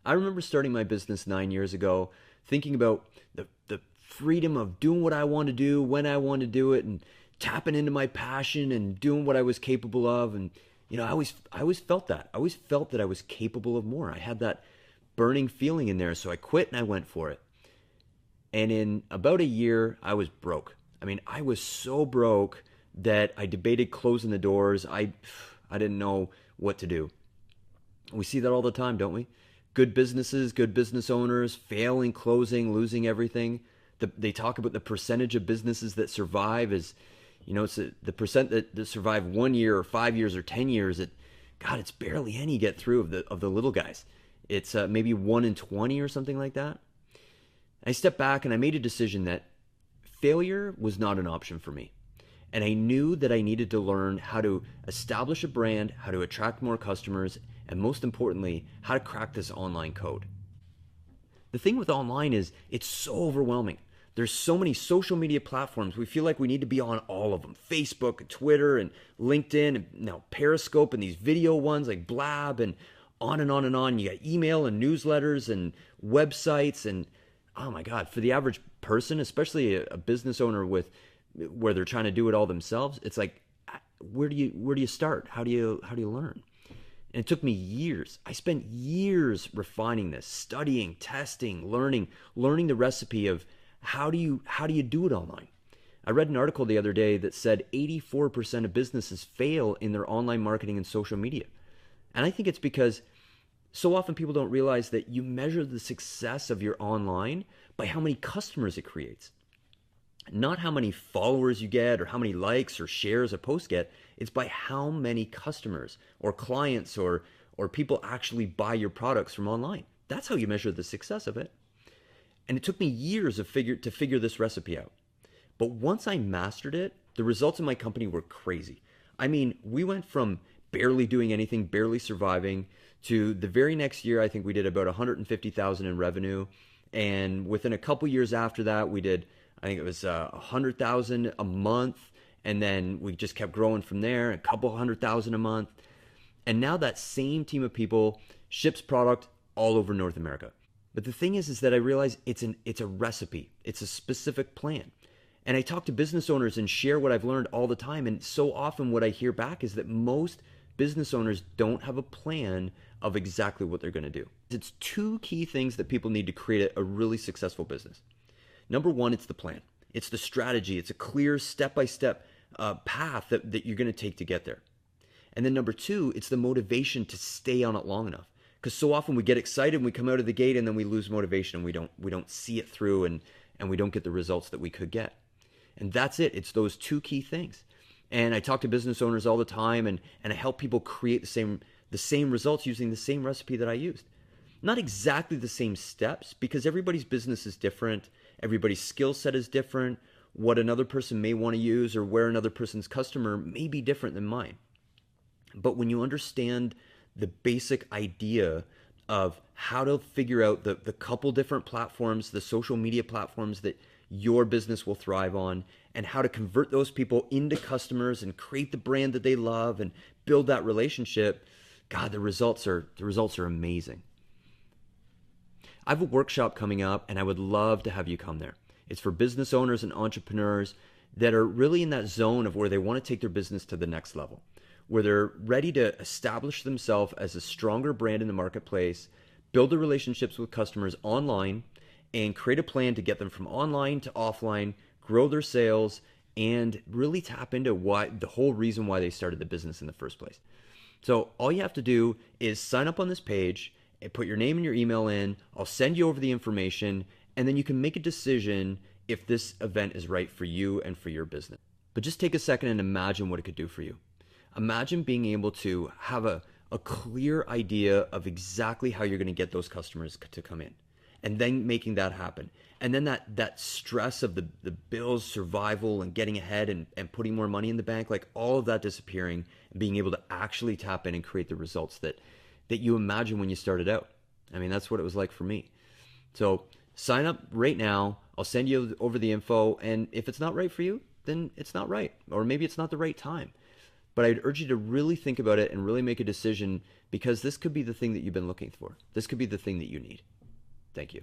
I remember starting my business 9 years ago, thinking about the freedom of doing what I want to do, when I want to do it, and tapping into my passion and doing what I was capable of. And, I always felt that. I always felt that I was capable of more. I had that burning feeling in there. So I quit and I went for it. And in about a year, I was broke. I mean, I was so broke that I debated closing the doors. I didn't know what to do. We see that all the time, don't we? Good businesses, good business owners, failing, closing, losing everything. They talk about the percentage of businesses that survive is, it's the percent that survive 1 year or 5 years or 10 years. God, it's barely any get through of the little guys. It's maybe 1 in 20 or something like that. I stepped back and I made a decision that failure was not an option for me. And I knew that I needed to learn how to establish a brand, how to attract more customers, and most importantly, how to crack this online code. The thing with online is it's so overwhelming. There's so many social media platforms. We feel like we need to be on all of them. Facebook, and Twitter, and LinkedIn, and now Periscope, and these video ones like Blab, and on and on and on. You got email and newsletters and websites, and oh my God, for the average person, especially a business owner where they're trying to do it all themselves, it's like, where do you start? How do you learn? And it took me years. I spent years refining this, studying, testing, learning the recipe of how do you do it online. I read an article the other day that said 84% of businesses fail in their online marketing and social media. And I think it's because so often people don't realize that you measure the success of your online by how many customers it creates. Not how many followers you get or how many likes or shares a post get. It's by how many customers or clients or people actually buy your products from online. That's how you measure the success of it. And it took me years to figure this recipe out. But once I mastered it, the results in my company were crazy. I mean, we went from barely doing anything, barely surviving, to the very next year, I think we did about 150,000 in revenue. And within a couple years after that, we did, I think it was 100,000 a month. And then we just kept growing from there, a couple 100,000 a month. And now that same team of people ships product all over North America. But the thing is that I realize it's a recipe. It's a specific plan. And I talk to business owners and share what I've learned all the time. And so often what I hear back is that most business owners don't have a plan of exactly what they're going to do. It's two key things that people need to create a really successful business. Number one, it's the plan. It's the strategy. It's a clear step-by-step path that you're going to take to get there. And then number two, it's the motivation to stay on it long enough. Because so often we get excited and we come out of the gate and then we lose motivation and we don't see it through and we don't get the results that we could get. And that's it. It's those two key things. And I talk to business owners all the time and I help people create the same results using the same recipe that I used. Not exactly the same steps because everybody's business is different. Everybody's skill set is different. What another person may want to use or where another person's customer may be different than mine. But when you understand the basic idea of how to figure out the couple different platforms, the social media platforms that your business will thrive on, and how to convert those people into customers and create the brand that they love and build that relationship, God, the results are amazing. I have a workshop coming up and I would love to have you come there. It's for business owners and entrepreneurs that are really in that zone of where they want to take their business to the next level, where they're ready to establish themselves as a stronger brand in the marketplace, build the relationships with customers online, and create a plan to get them from online to offline, grow their sales, and really tap into the whole reason why they started the business in the first place. So all you have to do is sign up on this page and put your name and your email in. I'll send you over the information, and then you can make a decision if this event is right for you and for your business. But just take a second and imagine what it could do for you. Imagine being able to have a clear idea of exactly how you're going to get those customers to come in, and then making that happen. And then that stress of the bills, survival, and getting ahead and putting more money in the bank, like all of that disappearing and being able to actually tap in and create the results that you imagine when you started out. I mean, that's what it was like for me. So sign up right now. I'll send you over the info. And if it's not right for you, then it's not right. Or maybe it's not the right time. But I'd urge you to really think about it and really make a decision, because this could be the thing that you've been looking for. This could be the thing that you need. Thank you.